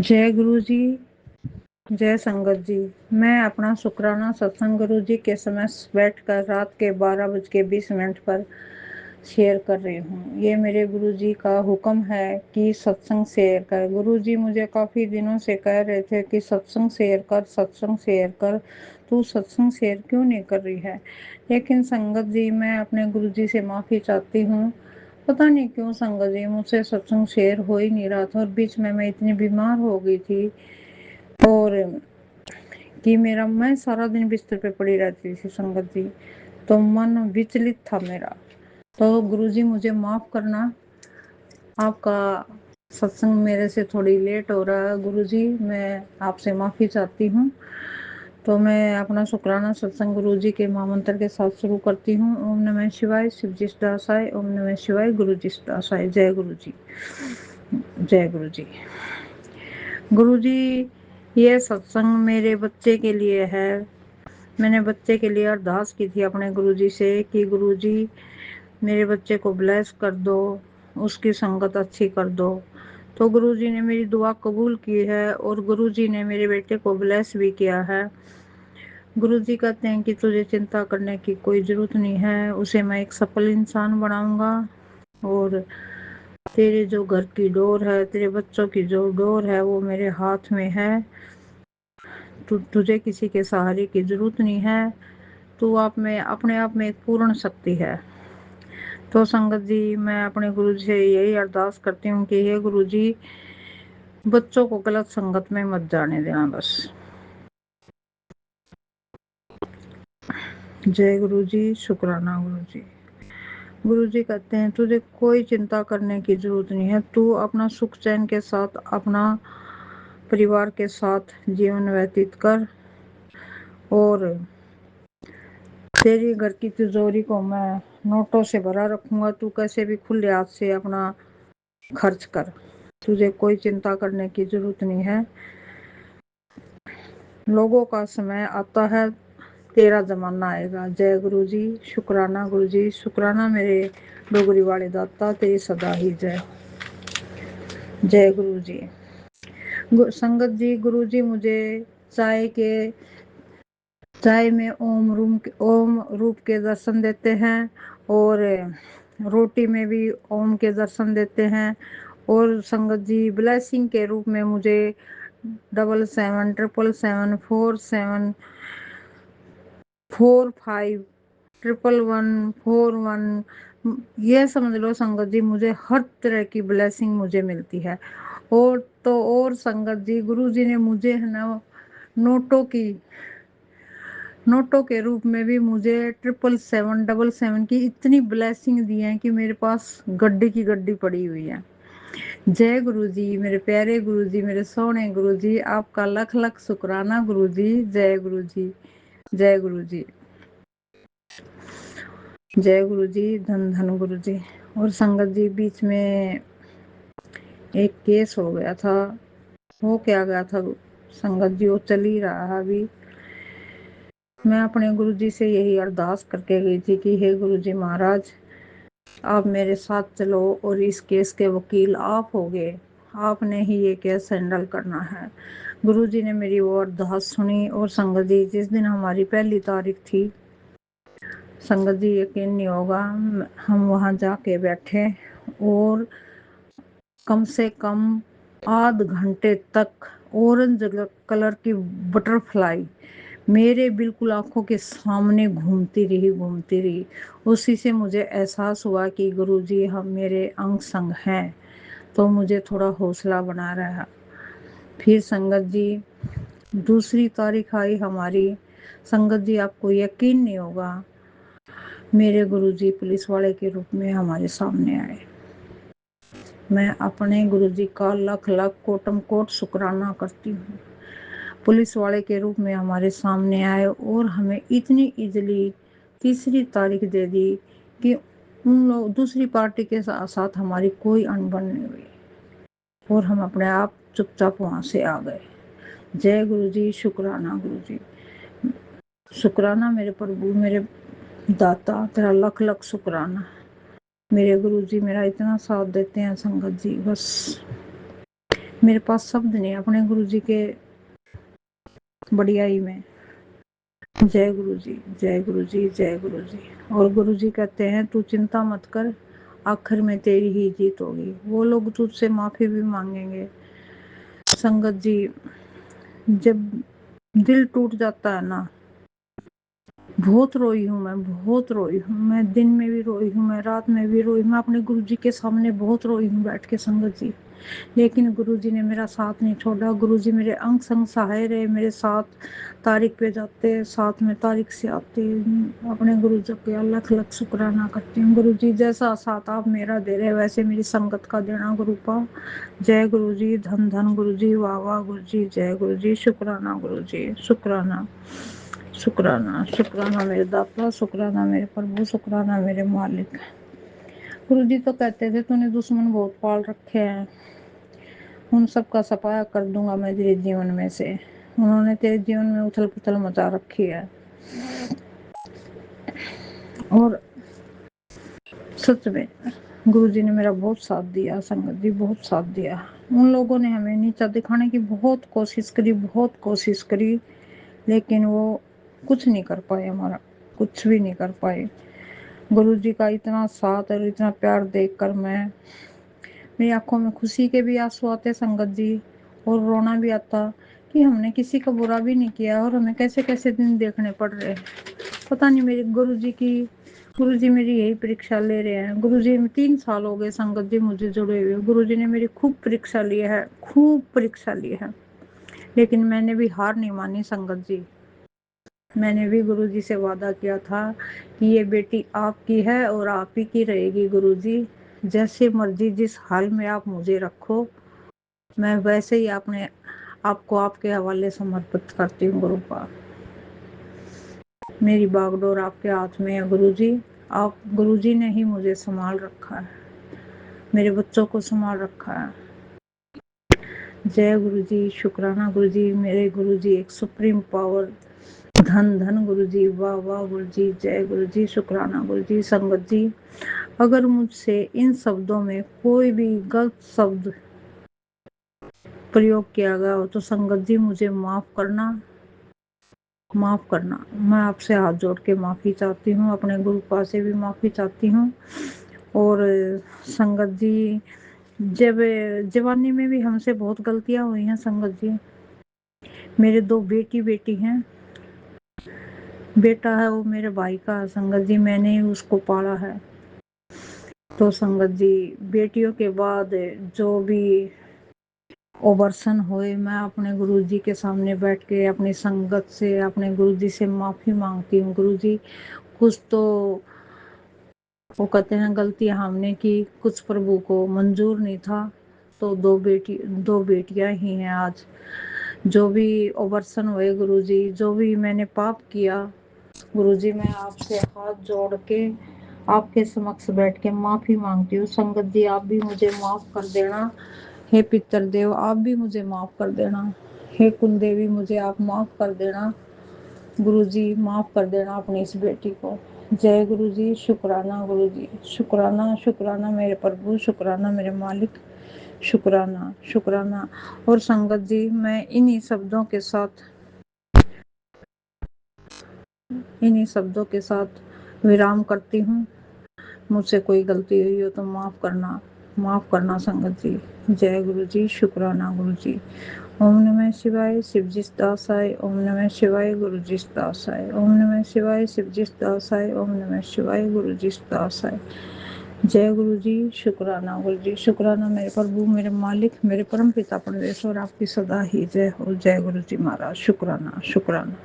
जय गुरु जी, जय संगत जी। मैं अपना शुक्राना सत्संग गुरु जी के समय बैठकर रात के 12:20 पर शेयर कर रही हूँ। ये मेरे गुरु जी का हुक्म है कि सत्संग शेयर कर। गुरु जी मुझे काफ़ी दिनों से कह रहे थे कि सत्संग शेयर कर, सत्संग शेयर कर, तू सत्संग शेयर क्यों नहीं कर रही है। लेकिन संगत जी, मैं अपने गुरु जी से माफ़ी चाहती हूँ। पता नहीं क्यों संगत जी, मुझसे सत्संग शेयर हो ही नहीं रहा था और बीच में मैं इतनी बीमार हो गई थी और कि मैं सारा दिन बिस्तर पे पड़ी रहती थी संगत जी, तो मन विचलित था मेरा। तो गुरुजी मुझे माफ़ करना, आपका सत्संग मेरे से थोड़ी लेट हो रहा है गुरुजी, मैं आपसे माफ़ी चाहती हूँ। तो मैं अपना शुक्राना सत्संग गुरुजी के महामंत्र के साथ शुरू करती हूँ। ओम नमः शिवाय, शिवजी दासाय, ओम नमः शिवाय, गुरुजी दासाय। जय गुरु जी, जय गुरु जी। गुरु जी, ये सत्संग मेरे बच्चे के लिए है। मैंने बच्चे के लिए अरदास की थी अपने गुरुजी से कि गुरुजी मेरे बच्चे को ब्लेस कर दो, उसकी संगत अच्छी कर दो। तो गुरुजी ने मेरी दुआ कबूल की है और गुरुजी ने मेरे बेटे को ब्लेस भी किया है। गुरुजी कहते हैं कि तुझे चिंता करने की कोई ज़रूरत नहीं है, उसे मैं एक सफल इंसान बनाऊंगा और तेरे जो घर की डोर है, तेरे बच्चों की जो डोर है वो मेरे हाथ में है। तुझे किसी के सहारे की ज़रूरत नहीं है, तू अपने आप में एक पूर्ण शक्ति है। तो संगत जी, मैं अपने गुरु जी से यही अरदास करती हूँ कि हे गुरु जी, बच्चों को गलत संगत में मत जाने देना बस। जय गुरु जी, शुक्राना गुरु जी। गुरु जी कहते हैं तुझे कोई चिंता करने की जरूरत नहीं है, तू अपना सुख चैन के साथ अपना परिवार के साथ जीवन व्यतीत कर और तेरी घर की तिजोरी को मैं नोटों से भरा रखूंगा, तू कैसे भी खुले हाथ से अपना खर्च कर, तुझे कोई चिंता करने की जरूरत नहीं है। लोगों का समय आता है, तेरा जमाना आएगा। जय गुरु जी, शुक्राना गुरु जी, शुक्राना मेरे डोगरी वाले दाता, तेरी सदा ही जय। जय गुरु जी। संगत जी, गुरु जी मुझे चाय में ओम रूप के दर्शन देते हैं और रोटी में भी ओम के दर्शन देते हैं और संगत जी ब्लेसिंग के रूप में मुझे 777747451141 ये समझ लो संगत जी, मुझे हर तरह की ब्लेसिंग मुझे मिलती है। और संगत जी, गुरु जी ने मुझे है ना नोटों के रूप में भी मुझे 77777 की इतनी ब्लेसिंग दी है कि मेरे पास गड्डी की गड्डी पड़ी हुई है। जय गुरु जी, मेरे प्यारे गुरु जी, मेरे सोने गुरु जी, आपका लख लख शुक्राना गुरु जी। जय गुरु जी, जय गुरु जी, जय गुरु जी, धन धन गुरु जी। और संगत जी, बीच में एक केस हो गया था, वो क्या गया था संगत जी, वो चल ही रहा है अभी। मैं अपने गुरु जी से यही अरदास करके गई थी कि हे गुरु जी महाराज, आप मेरे साथ चलो और इस केस के वकील आप होगे, आपने ही ये केस हैंडल करना है। गुरु जी ने मेरी वो अरदास सुनी और संगत जी, जिस दिन हमारी पहली तारीख थी, संगत जी यकीन नहीं होगा, हम वहाँ जाके बैठे और कम से कम आध घंटे तक ऑरेंज कलर की बटरफ्लाई मेरे बिल्कुल आंखों के सामने घूमती रही। उसी से मुझे एहसास हुआ कि गुरुजी हम मेरे अंग संग हैं, तो मुझे थोड़ा हौसला बना रहा। फिर संगत जी, दूसरी तारीख आई हमारी। संगत जी, आपको यकीन नहीं होगा, मेरे गुरुजी पुलिस वाले के रूप में हमारे सामने आए। मैं अपने गुरुजी का लख लख कोटम कोट शुक्राना करती हूँ। पुलिस वाले के रूप में हमारे सामने आए और हमें इतनी इजली तीसरी तारीख दे दी कि उन लोग दूसरी पार्टी के साथ हमारी कोई अनबन नहीं हुई और हम अपने आप चुपचाप वहाँ से आ गए। जय गुरु जी, शुक्राना गुरु जी, शुक्राना मेरे प्रभु, मेरे दाता, तेरा लख लख शुक्राना। मेरे गुरु जी मेरा इतना साथ देते हैं संगत जी, बस मेरे पास शब्द नहीं अपने गुरु जी के बढ़ियाई में। जय गुरु जी, जय गुरु जी, जय गुरु जी। और गुरु जी कहते हैं तू चिंता मत कर, आखिर में तेरी ही जीत होगी। वो लोग तुझसे माफी भी मांगेंगे। संगत जी, जब दिल टूट जाता है ना, बहुत रोई हूँ मैं, बहुत रोई हूँ मैं, दिन में भी रोई हूँ मैं, रात में भी रोई। मैं अपने गुरु जी के सामने बहुत रोई हूँ बैठ के संगत जी। लेकिन गुरुजी ने मेरा साथ नहीं छोड़ा। गुरुजी मेरे अंग संग सहाय रहे, मेरे साथ तारीख पे जाते, साथ में तारीख से आते। अपने गुरु जी के लख लख शुक्राना करती हूँ। गुरु जी जैसा साथ आप मेरा दे रहे वैसे मेरी संगत का देना गुरुपा। जय गुरु जी, धन धन गुरु जी, वाह वाह गुरु जी, जय गुरु जी, शुक्राना गुरु जी, शुक्राना शुक्राना शुक्राना मेरे दाता, शुक्राना मेरे प्रभु, शुक्राना मेरे मालिक। गुरु जी तो कहते थे तूने दुश्मन बहुत पाल रखे हैं, उन सब का सफाया कर दूंगा मैं तेरे जीवन में से। उन्होंने तेरे जीवन में उथल पुथल मचा रखी है। और सच में गुरुजी ने मेरा बहुत साथ दिया, संगत जी बहुत साथ दिया। उन लोगों ने हमें नीचा दिखाने की बहुत कोशिश करी, बहुत कोशिश करी, लेकिन वो कुछ नहीं कर पाए, हमारा कुछ भी नहीं कर पाए। गुरुजी का इतना साथ और इतना प्यार देखकर मेरी आंखों में खुशी के भी आंसू आते संगत जी, और रोना भी आता कि हमने किसी का बुरा भी नहीं किया और हमें कैसे कैसे दिन देखने पड़ रहे। पता नहीं मेरे गुरुजी मेरी यही परीक्षा ले रहे हैं। गुरुजी में 3 साल हो गए संगत जी मुझे जुड़े हुए। गुरुजी ने मेरी खूब परीक्षा ली है, खूब परीक्षा ली है, लेकिन मैंने भी हार नहीं मानी संगत जी। मैंने भी गुरुजी से वादा किया था कि ये बेटी आपकी है और आप ही की रहेगी गुरुजी। जैसे मर्जी जिस हाल में आप मुझे रखो, मैं वैसे ही आपको आपके हवाले समर्पित करती हूँ गुरुपा। मेरी बागडोर आपके हाथ में है गुरुजी। आप गुरुजी ने ही मुझे संभाल रखा है, मेरे बच्चों को संभाल रखा है। जय गुरुजी, शुक्राना गुरुजी, मेरे गुरुजी एक सुप्रीम पावर। धन धन गुरुजी, वाह वाह गुरुजी, जय गुरुजी, शुक्राना गुरुजी। संगत जी, अगर मुझसे इन शब्दों में कोई भी गलत शब्द प्रयोग किया गया हो तो संगत जी मुझे माफ करना, माफ करना। मैं आपसे हाथ जोड़ के माफी चाहती हूँ, अपने गुरुपा से भी माफी चाहती हूँ। और संगत जी, जब जवानी में भी हमसे बहुत गलतियां हुई हैं संगत जी। मेरे 2 बेटी हैं। बेटा है वो मेरे भाई का संगत जी, मैंने ही उसको पाला है। तो संगत जी, बेटियों के बाद जो भी ओवर्सन हुए, मैं अपने गुरुजी के सामने बैठ के अपनी संगत से, अपने गुरुजी से माफी मांगती हूँ। गुरुजी, कुछ तो वो कहते हैं गलतियां हमने की, कुछ प्रभु को मंजूर नहीं था, तो 2 बेटियां ही हैं आज। जो भी ओवर्सन हुए गुरुजी, जो भी मैंने पाप किया गुरुजी, मैं आपसे हाथ जोड़ के आपके समक्ष बैठ के माफी मांगती हूँ। संगत जी, आप भी मुझे माफ कर देना। हे पितर देव, आप भी मुझे माफ कर देना। हे कुल देवी, मुझे आप माफ कर देना। गुरुजी, माफ कर देना अपनी इस बेटी को। जय गुरुजी, शुक्राना गुरुजी, शुक्राना शुक्राना मेरे प्रभु, शुक्राना मेरे मालिक, शुक्राना शुक्राना। और संगत जी, मैं इन्हीं शब्दों के साथ विराम करती हूँ। मुझसे कोई गलती हुई हो तो माफ करना संगत जी। जय गुरु जी, शुक्राना गुरु जी। ओम नमः शिवाय, शिव जी दासाय। ओम नमः शिवाय, गुरु जी दासाय। ओम नमः शिवाय, शिव जी दासाय। ओम नमः शिवाय, गुरु जी दासाय। जय गुरु जी, शुक्राना गुरु जी, शुक्राना मेरे प्रभु, मेरे मालिक, मेरे परम पिता परमेश्वर, आपकी सदा ही जय हो। जय गुरु जी महाराज, शुक्राना शुक्राना।